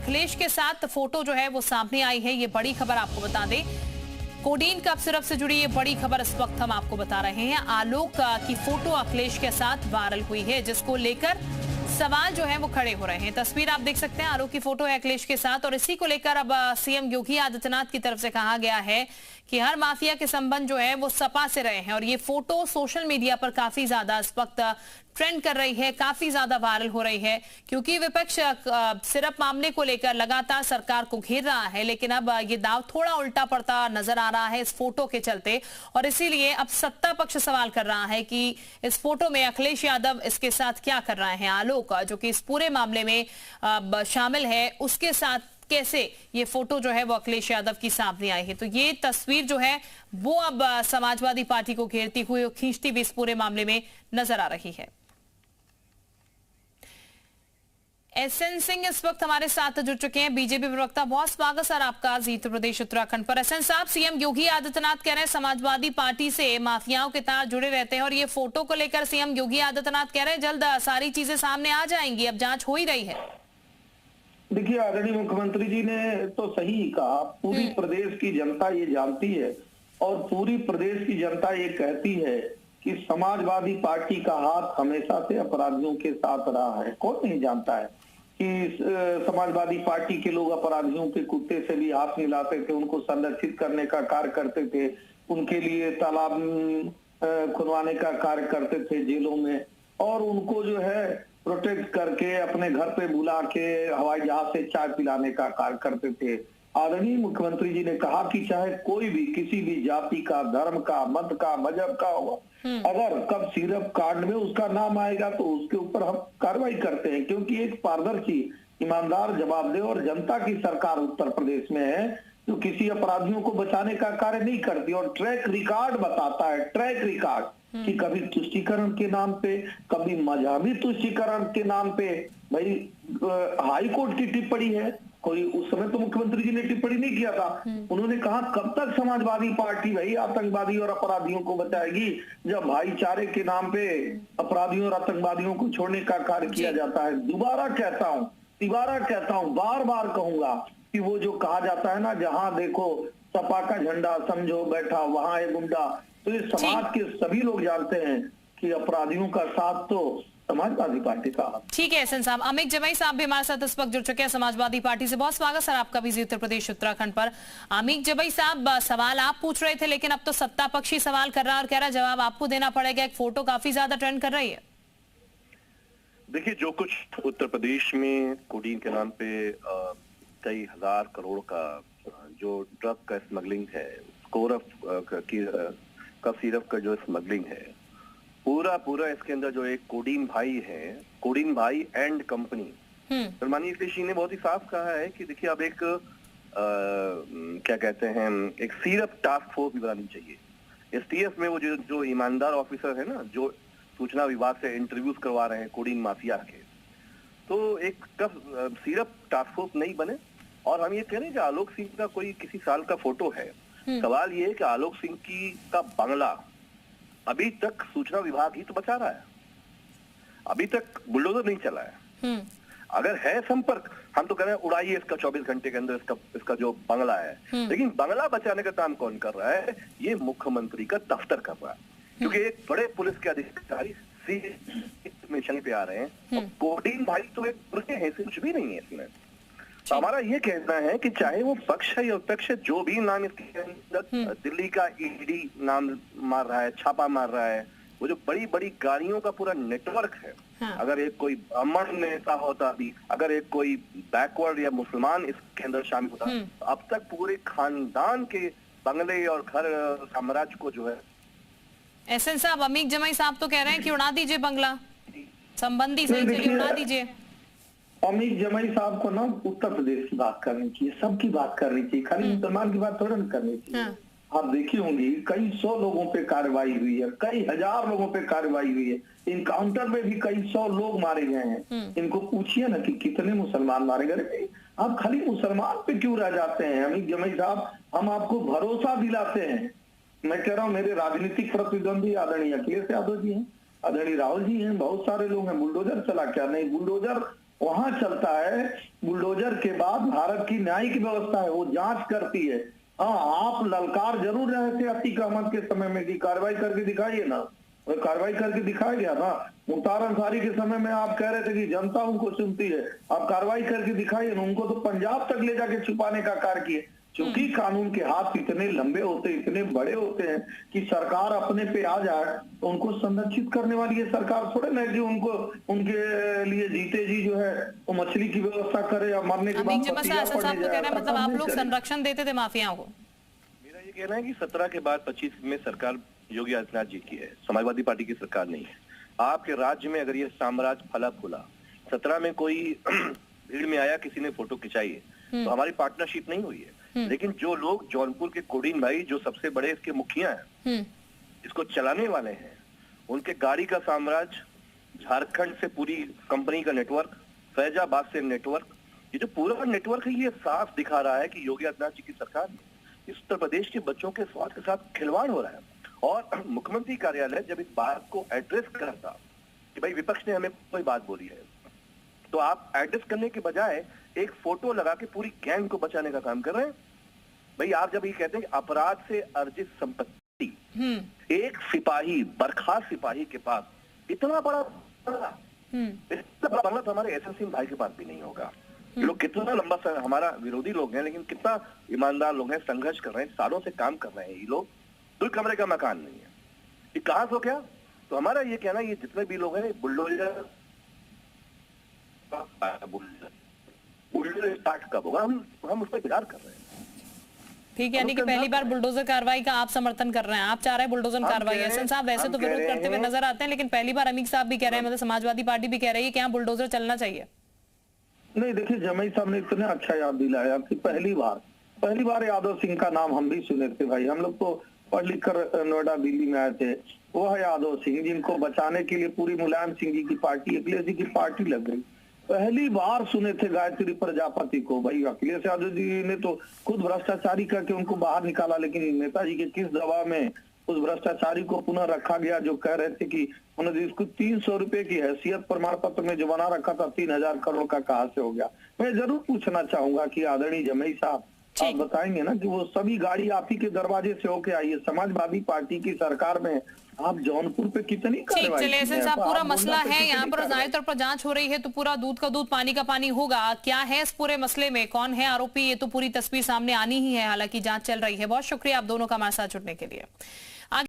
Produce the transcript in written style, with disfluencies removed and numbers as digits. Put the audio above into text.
अखिलेश के साथ फोटो जो है वो सामने आई है। ये बड़ी खबर आपको बता दें, कोडीन कप सिरप से जुड़ी ये बड़ी खबर इस वक्त हम आपको बता रहे हैं। आलोक की फोटो अखिलेश के साथ वायरल हुई है, जिसको लेकर सवाल जो है वो खड़े हो रहे हैं। तस्वीर आप देख सकते हैं, आलोक की फोटो है अखिलेश के साथ और इसी को लेकर अब सीएम योगी आदित्यनाथ की तरफ से कहा गया है कि हर माफिया के संबंध जो है वो सपा से रहे हैं। और ये फोटो सोशल मीडिया पर काफी ज्यादा इस वक्त ट्रेंड कर रही है, काफी ज्यादा वायरल हो रही है, क्योंकि विपक्ष सिरप मामले को लेकर लगातार सरकार को घेर रहा है। लेकिन अब ये दाव थोड़ा उल्टा पड़ता नजर आ रहा है इस फोटो के चलते, और इसीलिए अब सत्ता पक्ष सवाल कर रहा है कि इस फोटो में अखिलेश यादव इसके साथ क्या कर रहे हैं। आलोक जो कि इस पूरे मामले में शामिल है, उसके साथ कैसे ये फोटो जो है वो अखिलेश यादव की सामने आई है। तो ये तस्वीर जो है वो अब समाजवादी पार्टी को घेरती हुई और खींचती हुई इस पूरे मामले में नजर आ रही है। एसएन सिंह इस वक्त हमारे साथ जुड़ चुके हैं, बीजेपी प्रवक्ता। बहुत स्वागत सर आपका जी उत्तर प्रदेश उत्तराखंड पर। एसएन साहब, सीएम योगी आदित्यनाथ कह रहे हैं समाजवादी पार्टी से माफियाओं के तार जुड़े रहते हैं, और ये फोटो को लेकर सीएम योगी आदित्यनाथ कह रहे हैं जल्द सारी चीजें सामने आ जाएंगी, अब जांच हो ही रही है। देखिए, आदरणीय मुख्यमंत्री जी ने तो सही कहा। पूरी प्रदेश की जनता ये जानती है और पूरी प्रदेश की जनता ये कहती है कि समाजवादी पार्टी का हाथ हमेशा से अपराधियों के साथ रहा है। कौन नहीं जानता है कि समाजवादी पार्टी के लोग अपराधियों के कुत्ते से भी हाथ मिलाते थे, उनको संरक्षित करने का कार्य करते थे, उनके लिए तालाब खुदवाने का कार्य करते थे जेलों में, और उनको जो है प्रोटेक्ट करके अपने घर पे बुला के हवाई जहाज से चाय पिलाने का कार्य करते थे। आदरणीय मुख्यमंत्री जी ने कहा कि चाहे कोई भी किसी भी जाति का, धर्म का, मत का, मजहब का होगा, अगर कब सिरप कांड में उसका नाम आएगा तो उसके ऊपर हम कार्रवाई करते हैं, क्योंकि एक पारदर्शी, ईमानदार, जवाबदेह और जनता की सरकार उत्तर प्रदेश में है जो किसी अपराधियों को बचाने का कार्य नहीं करती। और ट्रैक रिकॉर्ड बताता है, ट्रैक रिकॉर्ड, कि कभी तुष्टीकरण के नाम पे, कभी मजहबी तुष्टीकरण के नाम पे। भाई, हाई कोर्ट की टिप्पणी है, कोई उस समय तो मुख्यमंत्री जी ने टिप्पणी नहीं किया था। उन्होंने कहा कब तक समाजवादी पार्टी भाई आतंकवादी और अपराधियों को बचाएगी, जब भाईचारे के नाम पे अपराधियों और आतंकवादियों को छोड़ने का कार्य किया जाता है। दोबारा कहता हूँ, तिबारा कहता हूँ, बार बार कहूंगा कि वो जो कहा जाता है ना, जहां देखो सपा का झंडा समझो बैठा वहां है गुंडा, तो इस समाज के सभी लोग जानते हैं कि अपराधियों का साथ तो समाजवादी पार्टी का। ठीक है एसएन साहब। अमित जमाई साहब भी हमारे साथ इस वक्त जुड़ चुके हैं समाजवादी पार्टी से। बहुत स्वागत सर आपका भी उत्तर प्रदेश उत्तराखंड पर। अमित जमाई साहब, सवाल आप पूछ रहे थे लेकिन अब तो सत्ता पक्षी सवाल कर रहा है और कह रहा है जवाब आपको देना पड़ेगा। एक फोटो काफी ज्यादा ट्रेंड कर रही है। देखिए, जो कुछ उत्तर प्रदेश में कोडीन के नाम पे कई हजार करोड़ का जो ड्रग का स्मगलिंग है, कफ सिरप का जो स्मगलिंग है, पूरा इसके अंदर जो एक कोडीन भाई है, कोडीन भाई एंड कंपनी, माननीय अखिलेश जी ने बहुत ही साफ कहा है कि देखिए अब एक क्या कहते हैं, एक सिरप टास्क फोर्स भी बनानी चाहिए। एसटीएफ में वो जो ईमानदार ऑफिसर है ना, जो सूचना विभाग से इंटरव्यूज करवा रहे हैं कोडीन माफिया के, तो एक कफ सिरप टास्क फोर्स नहीं बने। और हम ये कह रहे हैं कि आलोक सिंह का कोई किसी साल का फोटो है। सवाल ये है कि आलोक सिंह का बंगला अभी तक सूचना विभाग ही तो बचा रहा है, अभी तक बुलडोजर नहीं चला है। अगर है संपर्क, हम तो कह रहे हैं उड़ाइए इसका 24 घंटे के अंदर इसका जो बंगला है, लेकिन बंगला बचाने का काम कौन कर रहा है? ये मुख्यमंत्री का दफ्तर कर रहा है, क्योंकि एक बड़े पुलिस के अधिकारी मिशन पे आ रहे हैं। कोडीन भाई तो एक पुलिस है, कुछ भी नहीं है इसमें। तो हमारा ये कहना है कि चाहे वो पक्ष है या विपक्ष है, जो भी नाम इसके अंदर दिल्ली का ईडी नाम मार रहा है, छापा मार रहा है, वो जो बड़ी बड़ी गाड़ियों का पूरा नेटवर्क है। अगर एक कोई ब्राह्मण नेता होता भी, अगर एक कोई बैकवर्ड या मुसलमान इसके अंदर शामिल होता, तो अब तक पूरे खानदान के बंगले और घर साम्राज्य को जो है। एसएन साहब, अमीक जमाई साहब तो कह रहे हैं कि उड़ा दीजिए बंगला, संबंधी सही चलिए उड़ा दीजिए। अमित जमाई साहब को ना उत्तर प्रदेश की बात करनी चाहिए, सबकी बात करनी चाहिए, खाली मुसलमान की बात थोड़ा ना करनी चाहिए। आप देखी होंगी कई 100 लोगों पे कार्रवाई हुई है, कई हजार लोगों पे कार्रवाई हुई है, इनकाउंटर में भी कई 100 लोग मारे गए हैं। इनको पूछिए ना कि कितने मुसलमान मारे गए। आप खाली मुसलमान पे क्यों रह जाते हैं? अमित जमाई साहब, हम आपको भरोसा दिलाते हैं। मैं कह रहा हूँ, मेरे राजनीतिक प्रतिद्वंदी आदरणीय अखिलेश यादव जी हैं, आदरणीय राहुल जी हैं, बहुत सारे लोग हैं। बुलडोजर चला क्या? नहीं, बुलडोजर वहां चलता है। बुलडोजर के बाद भारत की न्यायिक व्यवस्था है, वो जांच करती है। हाँ, आप ललकार जरूर रहे थे अतीक अहमद के समय में कि कार्रवाई करके दिखाइए ना, कार्रवाई करके दिखाया गया ना। मुख्तार अंसारी के समय में आप कह रहे थे कि जनता उनको सुनती है, आप कार्रवाई करके दिखाइए ना। उनको तो पंजाब तक ले जाके छुपाने का कार्य किए। क्योंकि कानून के हाथ इतने लंबे होते, इतने बड़े होते हैं कि सरकार अपने पे आ जाए तो उनको संरक्षित करने वाली ये सरकार थोड़े ना कि उनको उनके लिए जीते जी जो है वो मछली की व्यवस्था करे या मरने के बाद मतलब आप लोग संरक्षण देते थे माफियाओं को। मेरा ये कहना है कि 17 के बाद 25 में सरकार योगी आदित्यनाथ जी की है, समाजवादी पार्टी की सरकार नहीं है। आपके राज्य में अगर ये साम्राज्य फला फूला, 17 में कोई भीड़ में आया, किसी ने फोटो खिंचाई है तो हमारी पार्टनरशिप नहीं हुई है। लेकिन जो लोग जौनपुर के कोडीन भाई जो सबसे बड़े इसके मुखिया हैं, इसको चलाने वाले हैं, उनके गाड़ी का साम्राज्य, झारखंड से पूरी कंपनी का नेटवर्क, फैजाबाद से नेटवर्क, ये जो पूरा नेटवर्क है ये साफ दिखा रहा है कि योगी आदित्यनाथ जी की सरकार में इस उत्तर प्रदेश के बच्चों के स्वास्थ्य के साथ खिलवाड़ हो रहा है। और मुख्यमंत्री कार्यालय जब इस बात को एड्रेस करता कि भाई विपक्ष ने हमें कोई बात बोली है, तो आप एड्रेस करने के बजाय एक फोटो लगा के पूरी गैंग को बचाने का काम कर रहे हैं। भाई आप जब ये कहते हैं कि अपराध से अर्जित संपत्ति, एक सिपाही, बर्खास्त सिपाही के पास इतना बड़ा बंगला तो हमारे एसएन सिंह भाई के पास भी नहीं होगा। ये लोग कितना लंबा हमारा विरोधी लोग हैं, लेकिन कितना ईमानदार लोग हैं, संघर्ष कर रहे हैं, सालों से काम कर रहे हैं। ये लोग 2 कमरे का मकान नहीं है, ये कहां से हो गया? तो हमारा ये कहना, ये जितने भी लोग हैं बुलडोजर स्टार्ट कब होगा, हम उस पर विचार कर रहे हैं। ठीक है, यानी कि पहली बार बुलडोजर कार्रवाई का आप समर्थन कर रहे हैं, आप चाह रहे हैं बुलडोजर कार्रवाई। एसएन साहब वैसे तो विरोध करते हुए नजर आते हैं, लेकिन पहली बार अमीर साहब भी कह रहे हैं, मतलब समाजवादी पार्टी भी कह रही है कि यहाँ बुलडोजर चलना चाहिए। नहीं, देखिए जमई साहब ने इतने अच्छा याद दिलाया कि पहली बार यादव सिंह का नाम हम भी सुने थे। भाई हम लोग तो पढ़ लिख कर नोएडा दिल्ली में आए थे। वो है यादव सिंह, जिनको बचाने के लिए पूरी मुलायम सिंह जी की पार्टी, अखिलेश जी की पार्टी लग गई। पहली बार सुने थे गायत्री प्रजापति को। भाई अखिलेश यादव जी ने तो खुद भ्रष्टाचारी करके उनको बाहर निकाला, लेकिन नेताजी के किस दबाव में उस भ्रष्टाचारी को पुनः रखा गया, जो कह रहे थे कि उन्होंने इसको 300 रुपए की हैसियत प्रमाण पत्र में जो बना रखा था 3000 करोड़ का कहां से हो गया। मैं जरूर पूछना चाहूंगा कि आदरणीय जमई साहब आप बताएंगे ना कि वो सभी गाड़ी आप ही के दरवाजे से होके आई है। समाजवादी पार्टी की सरकार में आप जौनपुर पे कितनी कार्रवाई? चलिए एसएन साहब, पूरा मसला है यहाँ पर न्याय तौर पर जांच हो रही है, तो पूरा दूध का दूध पानी का पानी होगा। क्या है इस पूरे मसले में, कौन है आरोपी, ये तो पूरी तस्वीर सामने आनी ही है। हालांकि जांच चल रही है। बहुत शुक्रिया आप दोनों का हमारे साथ जुड़ने के लिए।